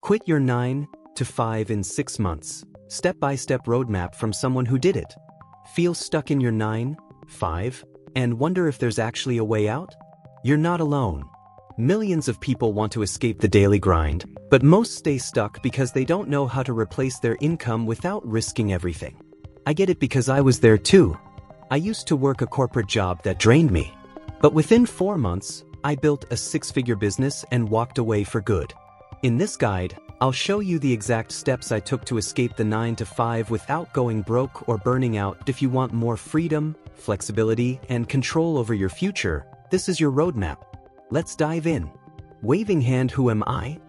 Quit your 9 to 5 in 6 months. Step-by-step roadmap from someone who did it. Feel stuck in your 9-5 and wonder if there's actually a way out? You're not alone. Millions of people want to escape the daily grind, but most stay stuck because they don't know how to replace their income without risking everything. I get it because I was there too. I used to work a corporate job that drained me. But within 4 months, I built a 6-figure business and walked away for good. In this guide, I'll show you the exact steps I took to escape the 9 to 5 without going broke or burning out. If you want more freedom, flexibility, and control over your future, this is your roadmap. Let's dive in. Waving hand, who am I?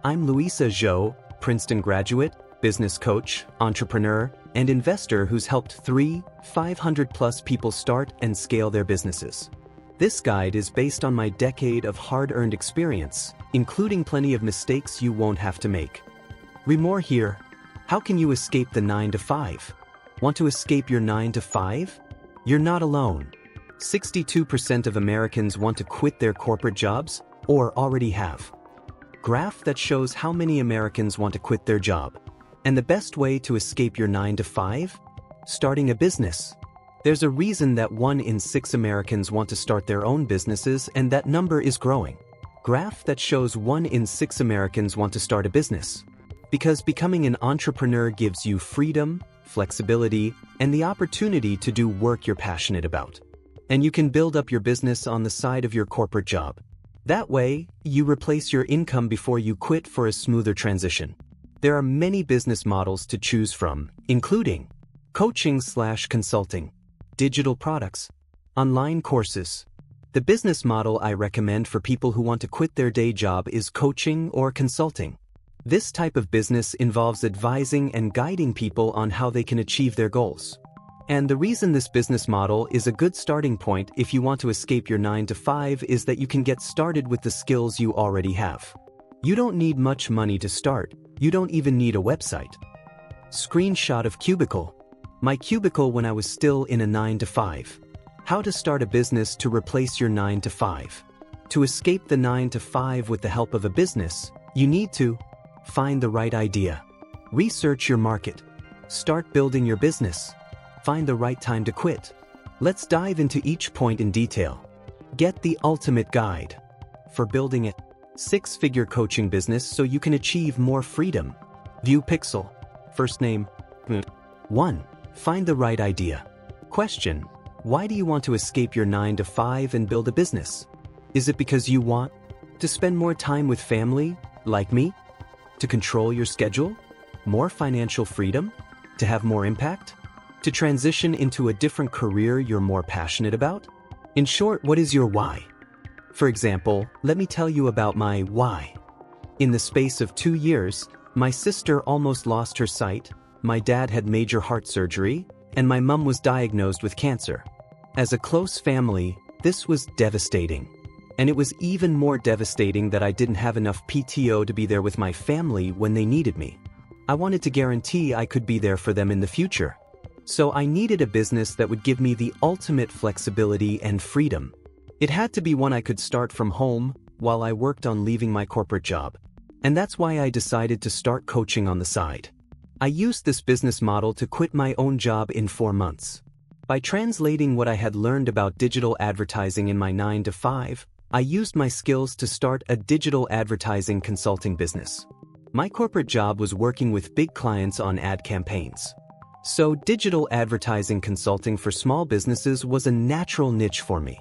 I'm Luisa Zhou, Princeton graduate, business coach, entrepreneur, and investor who's helped 500+ people start and scale their businesses. This guide is based on my decade of hard-earned experience, including plenty of mistakes you won't have to make. Read more here. How can you escape the 9 to 5? Want to escape your 9 to 5? You're not alone. 62% of Americans want to quit their corporate jobs or already have. Graph that shows how many Americans want to quit their job. And the best way to escape your 9 to 5? Starting a business. There's a reason that 1 in 6 Americans want to start their own businesses, and that number is growing. Graph that shows 1 in 6 Americans want to start a business. Because becoming an entrepreneur gives you freedom, flexibility, and the opportunity to do work you're passionate about. And you can build up your business on the side of your corporate job. That way, you replace your income before you quit for a smoother transition. There are many business models to choose from, including coaching/consulting, digital products, online courses. The business model I recommend for people who want to quit their day job is coaching or consulting. This type of business involves advising and guiding people on how they can achieve their goals. And the reason this business model is a good starting point if you want to escape your 9 to 5 is that you can get started with the skills you already have. You don't need much money to start. You don't even need a website. Screenshot of cubicle. My cubicle when I was still in a 9 to 5. How to start a business to replace your 9 to 5. To escape the 9 to 5 with the help of a business, you need to find the right idea. Research your market. Start building your business. Find the right time to quit. Let's dive into each point in detail. Get the ultimate guide for building a 6-figure coaching business so you can achieve more freedom. View pixel. First name. 1. Find the right idea. Question. Why do you want to escape your 9 to 5 and build a business? Is it because you want to spend more time with family, like me? To control your schedule? More financial freedom? To have more impact? To transition into a different career you're more passionate about? In short, what is your why? For example, let me tell you about my why. In the space of 2 years, my sister almost lost her sight, my dad had major heart surgery, and my mom was diagnosed with cancer. As a close family, this was devastating. And it was even more devastating that I didn't have enough PTO to be there with my family when they needed me. I wanted to guarantee I could be there for them in the future. So I needed a business that would give me the ultimate flexibility and freedom. It had to be one I could start from home while I worked on leaving my corporate job. And that's why I decided to start coaching on the side. I used this business model to quit my own job in 4 months. By translating what I had learned about digital advertising in my 9 to 5, I used my skills to start a digital advertising consulting business. My corporate job was working with big clients on ad campaigns. So digital advertising consulting for small businesses was a natural niche for me.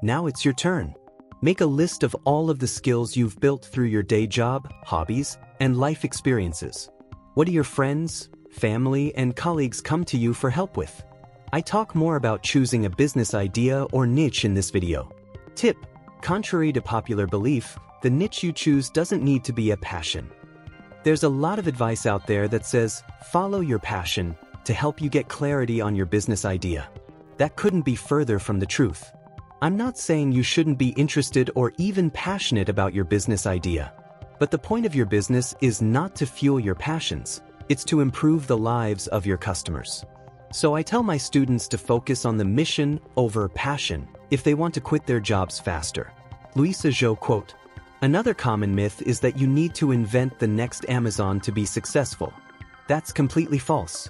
Now it's your turn. Make a list of all of the skills you've built through your day job, hobbies, and life experiences. What do your friends, family, and colleagues come to you for help with? I talk more about choosing a business idea or niche in this video. Tip: contrary to popular belief, the niche you choose doesn't need to be a passion. There's a lot of advice out there that says, follow your passion to help you get clarity on your business idea. That couldn't be further from the truth. I'm not saying you shouldn't be interested or even passionate about your business idea. But the point of your business is not to fuel your passions, it's to improve the lives of your customers. So I tell my students to focus on the mission over passion if they want to quit their jobs faster. Luisa Zhou quote. Another common myth is that you need to invent the next Amazon to be successful. That's completely false.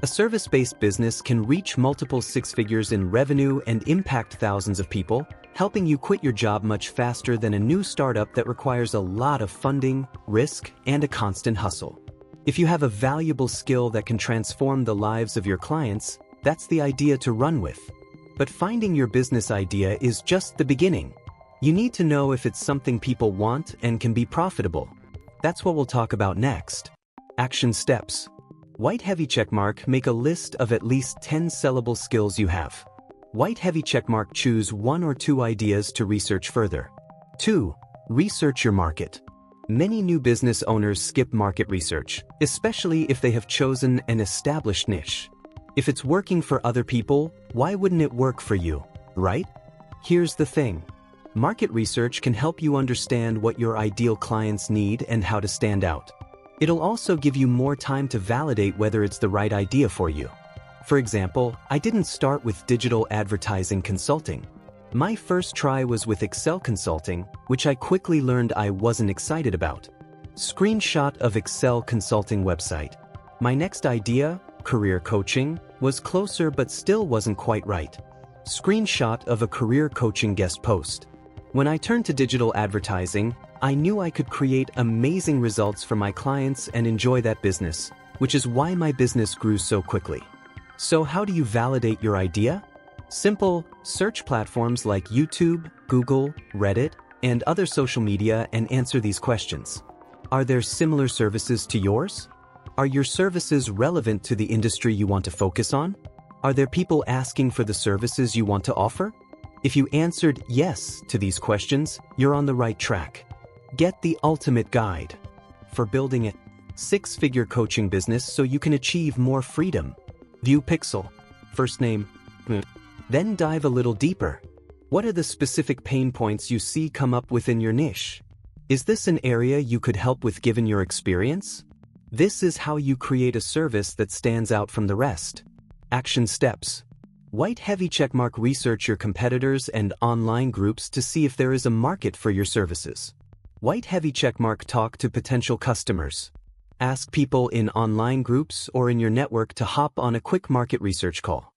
A service-based business can reach multiple six figures in revenue and impact thousands of people, helping you quit your job much faster than a new startup that requires a lot of funding, risk, and a constant hustle. If you have a valuable skill that can transform the lives of your clients, that's the idea to run with. But finding your business idea is just the beginning. You need to know if it's something people want and can be profitable. That's what we'll talk about next. Action steps. White heavy checkmark, make a list of at least 10 sellable skills you have. White heavy checkmark, choose one or two ideas to research further. 2. Research your market. Many new business owners skip market research, especially if they have chosen an established niche. If it's working for other people, why wouldn't it work for you, right? Here's the thing. Market research can help you understand what your ideal clients need and how to stand out. It'll also give you more time to validate whether it's the right idea for you. For example, I didn't start with digital advertising consulting. My first try was with Excel consulting, which I quickly learned I wasn't excited about. Screenshot of Excel consulting website. My next idea, career coaching, was closer but still wasn't quite right. Screenshot of a career coaching guest post. When I turned to digital advertising, I knew I could create amazing results for my clients and enjoy that business, which is why my business grew so quickly. So how do you validate your idea? Simple, search platforms like YouTube, Google, Reddit, and other social media and answer these questions. Are there similar services to yours? Are your services relevant to the industry you want to focus on? Are there people asking for the services you want to offer? If you answered yes to these questions, you're on the right track. Get the ultimate guide for building a six-figure coaching business so you can achieve more freedom. View Pixel. First name. Then dive a little deeper. What are the specific pain points you see come up within your niche? Is this an area you could help with given your experience? This is how you create a service that stands out from the rest. Action steps. White heavy checkmark, research your competitors and online groups to see if there is a market for your services. White heavy checkmark, talk to potential customers. Ask people in online groups or in your network to hop on a quick market research call.